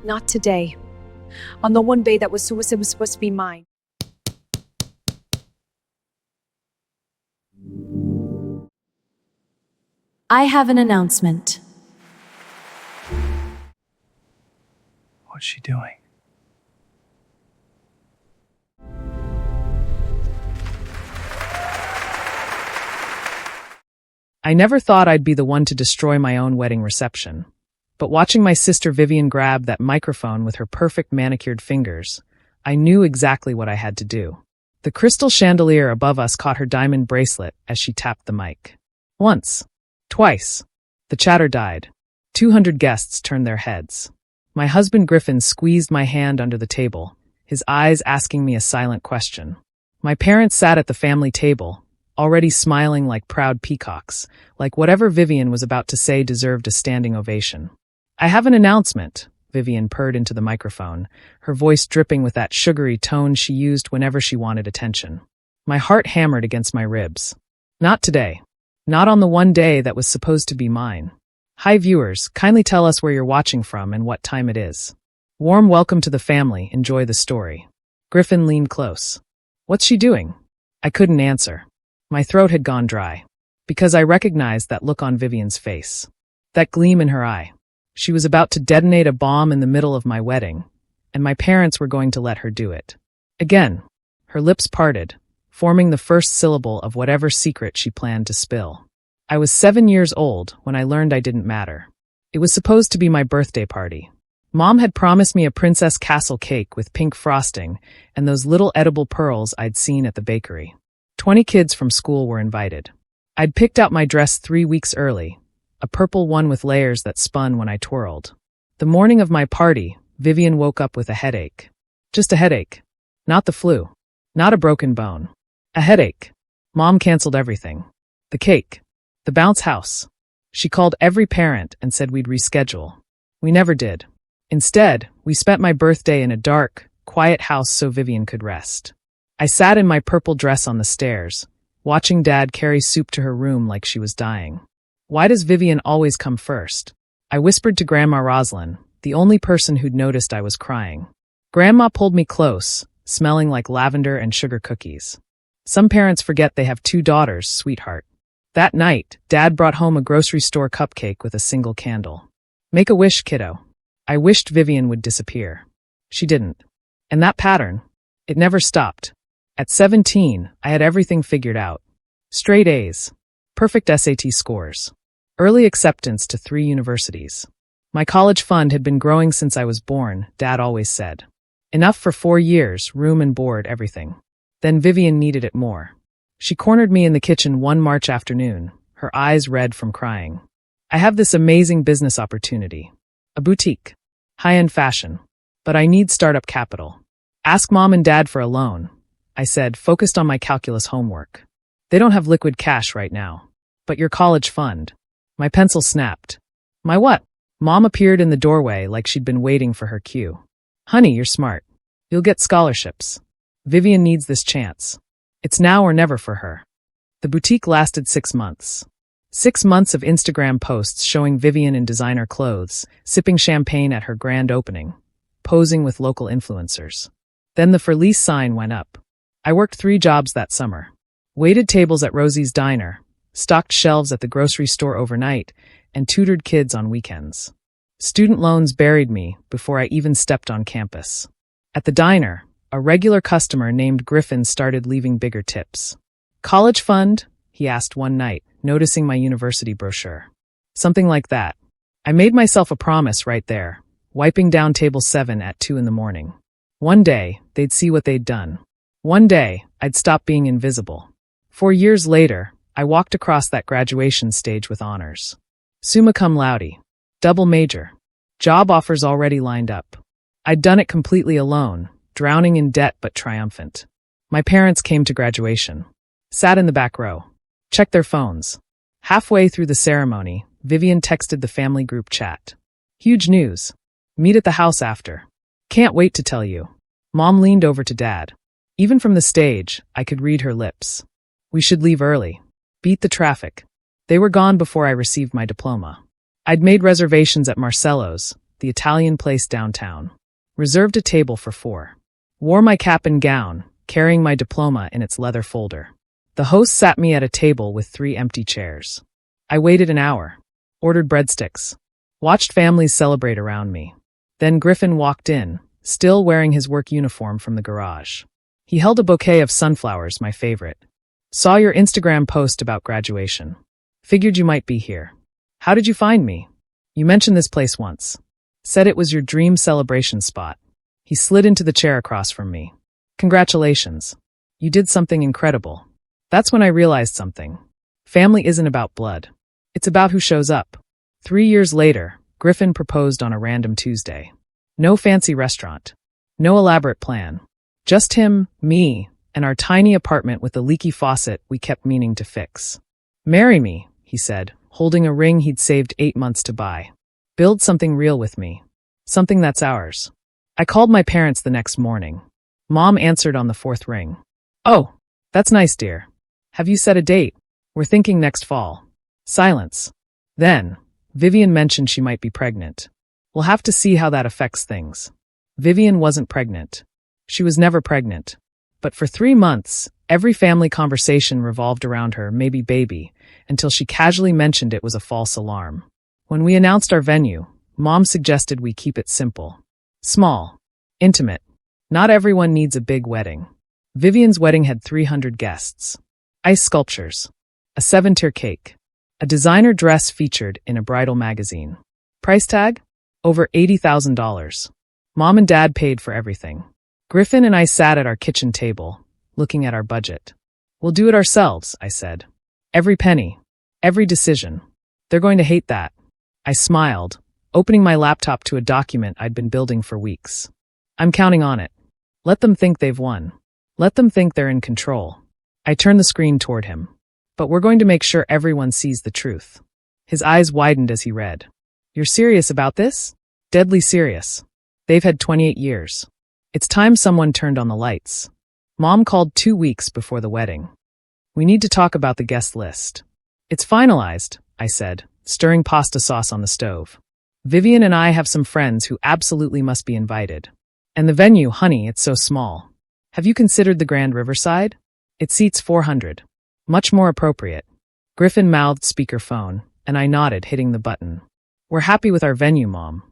Not today. On the one day that was supposed to be mine. I have an announcement. What's she doing? I never thought I'd be the one to destroy my own wedding reception. But watching my sister Vivian grab that microphone with her perfect manicured fingers, I knew exactly what I had to do. The crystal chandelier above us caught her diamond bracelet as she tapped the mic. Once. Twice. The chatter died. 200 guests turned their heads. My husband Griffin squeezed my hand under the table, his eyes asking me a silent question. My parents sat at the family table, already smiling like proud peacocks, like whatever Vivian was about to say deserved a standing ovation. I have an announcement, Vivian purred into the microphone, her voice dripping with that sugary tone she used whenever she wanted attention. My heart hammered against my ribs. Not today. Not on the one day that was supposed to be mine. Hi viewers, kindly tell us where you're watching from and what time it is. Warm welcome to the family, enjoy the story. Griffin leaned close. What's she doing? I couldn't answer. My throat had gone dry. Because I recognized that look on Vivian's face. That gleam in her eye. She was about to detonate a bomb in the middle of my wedding, and my parents were going to let her do it. Again, her lips parted, forming the first syllable of whatever secret she planned to spill. I was 7 years old when I learned I didn't matter. It was supposed to be my birthday party. Mom had promised me a Princess Castle cake with pink frosting and those little edible pearls I'd seen at the bakery. 20 kids from school were invited. I'd picked out my dress 3 weeks early, a purple one with layers that spun when I twirled. The morning of my party, Vivian woke up with a headache. Just a headache. Not the flu. Not a broken bone. A headache. Mom canceled everything. The cake. The bounce house. She called every parent and said we'd reschedule. We never did. Instead, we spent my birthday in a dark, quiet house so Vivian could rest. I sat in my purple dress on the stairs, watching Dad carry soup to her room like she was dying. Why does Vivian always come first? I whispered to Grandma Roslyn, the only person who'd noticed I was crying. Grandma pulled me close, smelling like lavender and sugar cookies. Some parents forget they have 2 daughters, sweetheart. That night, Dad brought home a grocery store cupcake with a single candle. Make a wish, kiddo. I wished Vivian would disappear. She didn't. And that pattern, it never stopped. At 17, I had everything figured out. Straight A's. Perfect SAT scores. Early acceptance to 3 universities. My college fund had been growing since I was born, Dad always said. Enough for 4 years, room and board, everything. Then Vivian needed it more. She cornered me in the kitchen one March afternoon, her eyes red from crying. I have this amazing business opportunity. A boutique. High-end fashion. But I need startup capital. Ask Mom and Dad for a loan, I said, focused on my calculus homework. They don't have liquid cash right now. But your college fund. My pencil snapped. My what? Mom appeared in the doorway like she'd been waiting for her cue. Honey, you're smart. You'll get scholarships. Vivian needs this chance. It's now or never for her. The boutique lasted 6 months. 6 months of Instagram posts showing Vivian in designer clothes, sipping champagne at her grand opening, posing with local influencers. Then the for lease sign went up. I worked 3 jobs that summer. Waited tables at Rosie's Diner, stocked shelves at the grocery store overnight, and tutored kids on weekends. Student loans buried me before I even stepped on campus. At the diner, a regular customer named Griffin started leaving bigger tips. College fund? He asked one night, noticing my university brochure. Something like that. I made myself a promise right there, wiping down table 7 at 2 in the morning. One day, they'd see what they'd done. One day, I'd stop being invisible. 4 years later, I walked across that graduation stage with honors. Summa cum laude. Double major. Job offers already lined up. I'd done it completely alone, drowning in debt but triumphant. My parents came to graduation. Sat in the back row. Checked their phones. Halfway through the ceremony, Vivian texted the family group chat. Huge news. Meet at the house after. Can't wait to tell you. Mom leaned over to Dad. Even from the stage, I could read her lips. We should leave early. Beat the traffic. They were gone before I received my diploma. I'd made reservations at Marcello's, the Italian place downtown. Reserved a table for 4. Wore my cap and gown, carrying my diploma in its leather folder. The host sat me at a table with 3 empty chairs. I waited an hour, ordered breadsticks, watched families celebrate around me. Then Griffin walked in, still wearing his work uniform from the garage. He held a bouquet of sunflowers, my favorite. Saw your Instagram post about graduation. Figured you might be here. How did you find me? You mentioned this place once. Said it was your dream celebration spot. He slid into the chair across from me. Congratulations. You did something incredible. That's when I realized something. Family isn't about blood. It's about who shows up. 3 years later, Griffin proposed on a random Tuesday. No fancy restaurant. No elaborate plan. Just him, me, and our tiny apartment with a leaky faucet we kept meaning to fix. Marry me, he said, holding a ring he'd saved 8 months to buy. Build something real with me. Something that's ours. I called my parents the next morning. Mom answered on the 4th ring. Oh, that's nice, dear. Have you set a date? We're thinking next fall. Silence. Then, Vivian mentioned she might be pregnant. We'll have to see how that affects things. Vivian wasn't pregnant. She was never pregnant. But for 3 months, every family conversation revolved around her maybe baby, until she casually mentioned it was a false alarm. When we announced our venue, Mom suggested we keep it simple. Small. Intimate. Not everyone needs a big wedding. Vivian's wedding had 300 guests. Ice sculptures. A 7-tier cake. A designer dress featured in a bridal magazine. Price tag? Over $80,000. Mom and Dad paid for everything. Griffin and I sat at our kitchen table, looking at our budget. We'll do it ourselves, I said. Every penny. Every decision. They're going to hate that. I smiled, opening my laptop to a document I'd been building for weeks. I'm counting on it. Let them think they've won. Let them think they're in control. I turned the screen toward him. But we're going to make sure everyone sees the truth. His eyes widened as he read. You're serious about this? Deadly serious. They've had 28 years. It's time someone turned on the lights. Mom called 2 weeks before the wedding. We need to talk about the guest list. It's finalized, I said, stirring pasta sauce on the stove. Vivian and I have some friends who absolutely must be invited. And the venue, honey, it's so small. Have you considered the Grand Riverside? It seats 400. Much more appropriate. Griffin mouthed speakerphone, and I nodded, hitting the button. We're happy with our venue, Mom.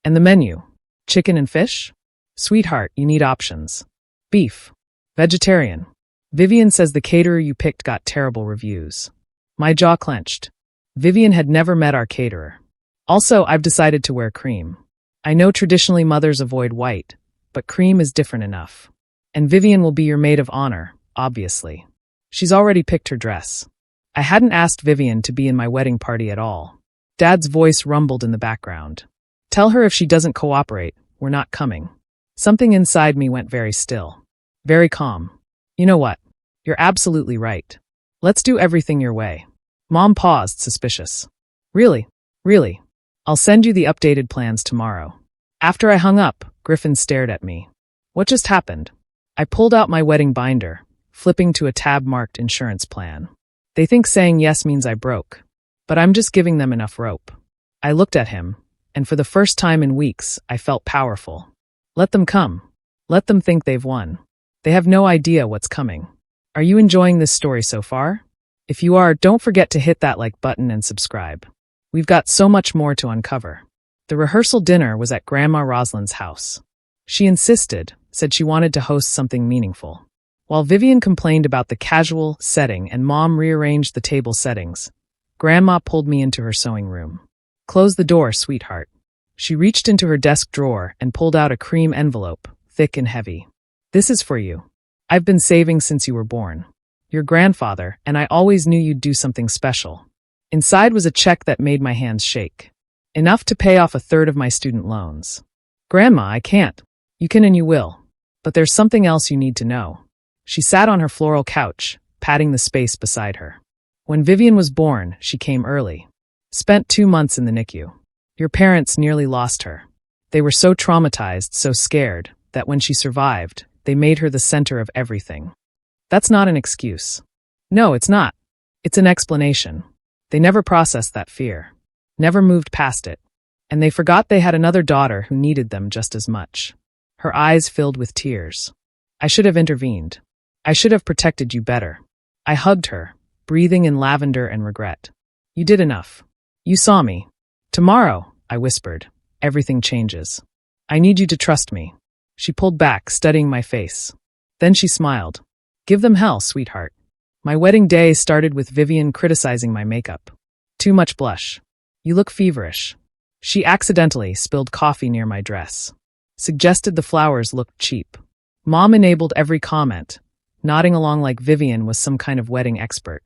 And the menu? Chicken and fish? Sweetheart, you need options. Beef. Vegetarian. Vivian says the caterer you picked got terrible reviews. My jaw clenched. Vivian had never met our caterer. Also, I've decided to wear cream. I know traditionally mothers avoid white, but cream is different enough. And Vivian will be your maid of honor, obviously. She's already picked her dress. I hadn't asked Vivian to be in my wedding party at all. Dad's voice rumbled in the background. Tell her if she doesn't cooperate, we're not coming. Something inside me went very still. Very calm. You know what? You're absolutely right. Let's do everything your way. Mom paused, suspicious. Really? Really? I'll send you the updated plans tomorrow. After I hung up, Griffin stared at me. What just happened? I pulled out my wedding binder, flipping to a tab marked insurance plan. They think saying yes means I broke. But I'm just giving them enough rope. I looked at him, and for the first time in weeks, I felt powerful. Let them come. Let them think they've won. They have no idea what's coming. Are you enjoying this story so far? If you are, don't forget to hit that like button and subscribe. We've got so much more to uncover. The rehearsal dinner was at Grandma Rosalind's house. She insisted, said she wanted to host something meaningful. While Vivian complained about the casual setting and Mom rearranged the table settings, Grandma pulled me into her sewing room. Close the door, sweetheart. She reached into her desk drawer and pulled out a cream envelope, thick and heavy. This is for you. I've been saving since you were born. Your grandfather, and I always knew you'd do something special. Inside was a check that made my hands shake. Enough to pay off 1/3 of my student loans. Grandma, I can't. You can and you will. But there's something else you need to know. She sat on her floral couch, patting the space beside her. When Vivian was born, she came early. Spent 2 months in the NICU. Your parents nearly lost her. They were so traumatized, so scared, that when she survived, they made her the center of everything. That's not an excuse. No, it's not. It's an explanation. They never processed that fear. Never moved past it. and they forgot they had another daughter who needed them just as much. Her eyes filled with tears. I should have intervened. I should have protected you better. I hugged her, breathing in lavender and regret. You did enough. You saw me. Tomorrow, I whispered, everything changes. I need you to trust me. She pulled back, studying my face. Then she smiled. Give them hell, sweetheart. My wedding day started with Vivian criticizing my makeup. Too much blush. You look feverish. She accidentally spilled coffee near my dress. Suggested the flowers looked cheap. Mom enabled every comment, nodding along like Vivian was some kind of wedding expert.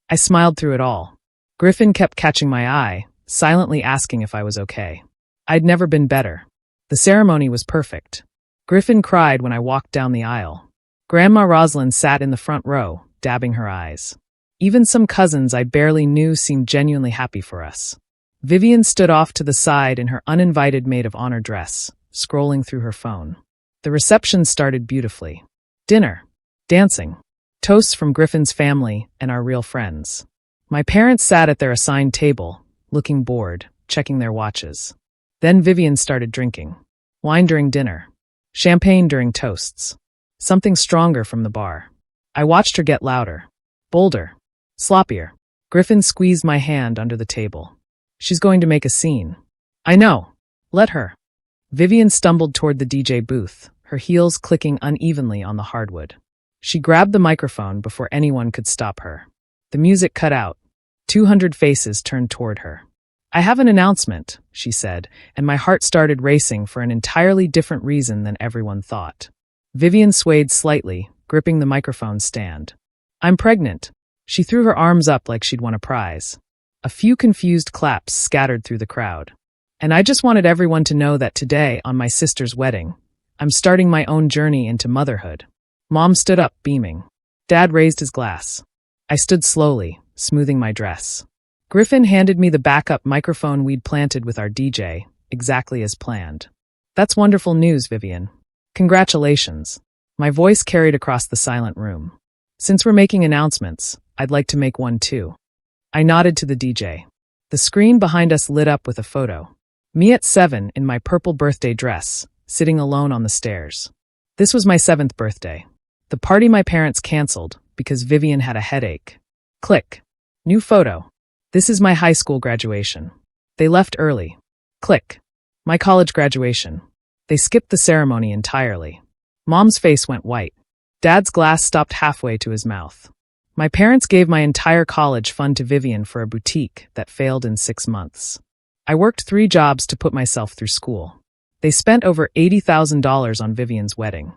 I smiled through it all. Griffin kept catching my eye, silently asking if I was okay. I'd never been better. The ceremony was perfect. Griffin cried when I walked down the aisle. Grandma Rosalind sat in the front row, dabbing her eyes. Even some cousins I barely knew seemed genuinely happy for us. Vivian stood off to the side in her uninvited maid of honor dress, scrolling through her phone. The reception started beautifully. Dinner, dancing, toasts from Griffin's family and our real friends. My parents sat at their assigned table, looking bored, checking their watches. Then Vivian started drinking. Wine during dinner. Champagne during toasts. Something stronger from the bar. I watched her get louder, bolder, sloppier. Griffin squeezed my hand under the table. She's going to make a scene. I know. Let her. Vivian stumbled toward the DJ booth, her heels clicking unevenly on the hardwood. She grabbed the microphone before anyone could stop her. The music cut out. 200 faces turned toward her. I have an announcement, she said, and my heart started racing for an entirely different reason than everyone thought. Vivian swayed slightly, gripping the microphone stand. I'm pregnant. She threw her arms up like she'd won a prize. A few confused claps scattered through the crowd. And I just wanted everyone to know that today, on my sister's wedding, I'm starting my own journey into motherhood. Mom stood up, beaming. Dad raised his glass. I stood slowly, smoothing my dress. Griffin handed me the backup microphone we'd planted with our DJ, exactly as planned. That's wonderful news, Vivian. Congratulations. My voice carried across the silent room. Since we're making announcements, I'd like to make one too. I nodded to the DJ. The screen behind us lit up with a photo. Me at 7 in my purple birthday dress, sitting alone on the stairs. This was my 7th birthday. The party my parents canceled because Vivian had a headache. Click. New photo. This is my high school graduation. They left early. Click. My college graduation. They skipped the ceremony entirely. Mom's face went white. Dad's glass stopped halfway to his mouth. My parents gave my entire college fund to Vivian for a boutique that failed in 6 months. I worked 3 jobs to put myself through school. They spent over $80,000 on Vivian's wedding.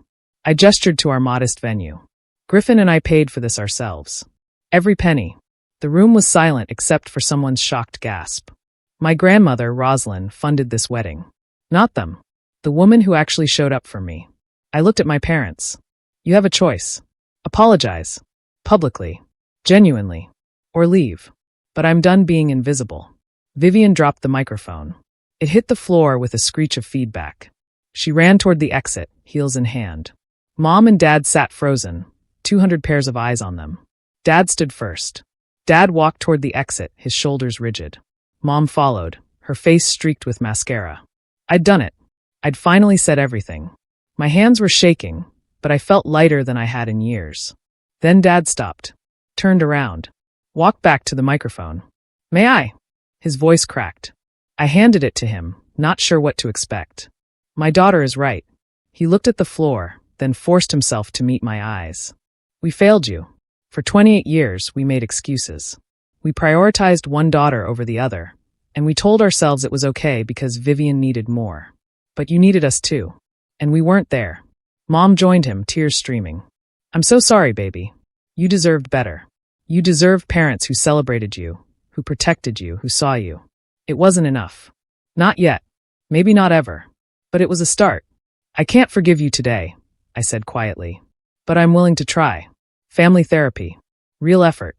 I gestured to our modest venue. Griffin and I paid for this ourselves. Every penny. The room was silent except for someone's shocked gasp. My grandmother, Rosalind, funded this wedding. Not them. The woman who actually showed up for me. I looked at my parents. You have a choice. Apologize. Publicly. Genuinely. Or leave. But I'm done being invisible. Vivian dropped the microphone. It hit the floor with a screech of feedback. She ran toward the exit, heels in hand. Mom and Dad sat frozen, 200 pairs of eyes on them. Dad stood first. Dad walked toward the exit, his shoulders rigid. Mom followed, her face streaked with mascara. I'd done it. I'd finally said everything. My hands were shaking, but I felt lighter than I had in years. Then Dad stopped, turned around, walked back to the microphone. May I? His voice cracked. I handed it to him, not sure what to expect. My daughter is right. He looked at the floor, then forced himself to meet my eyes. We failed you. For 28 years, we made excuses. We prioritized one daughter over the other, and we told ourselves it was okay because Vivian needed more. But you needed us too. And we weren't there. Mom joined him, tears streaming. I'm so sorry, baby. You deserved better. You deserved parents who celebrated you, who protected you, who saw you. It wasn't enough. Not yet. Maybe not ever. But it was a start. I can't forgive you today, I said quietly. But I'm willing to try. Family therapy. Real effort.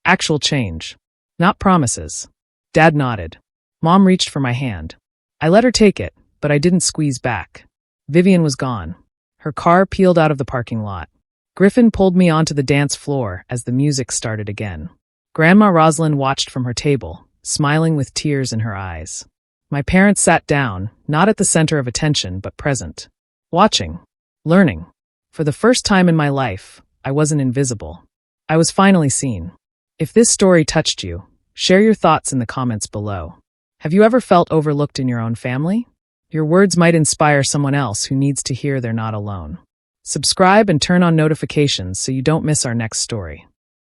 Actual change. Not promises. Dad nodded. Mom reached for my hand. I let her take it, but I didn't squeeze back. Vivian was gone. Her car peeled out of the parking lot. Griffin pulled me onto the dance floor as the music started again. Grandma Rosalind watched from her table, smiling with tears in her eyes. My parents sat down, not at the center of attention, but present. Watching. Learning. For the first time in my life, I wasn't invisible. I was finally seen. If this story touched you, share your thoughts in the comments below. Have you ever felt overlooked in your own family? Your words might inspire someone else who needs to hear they're not alone. Subscribe and turn on notifications so you don't miss our next story.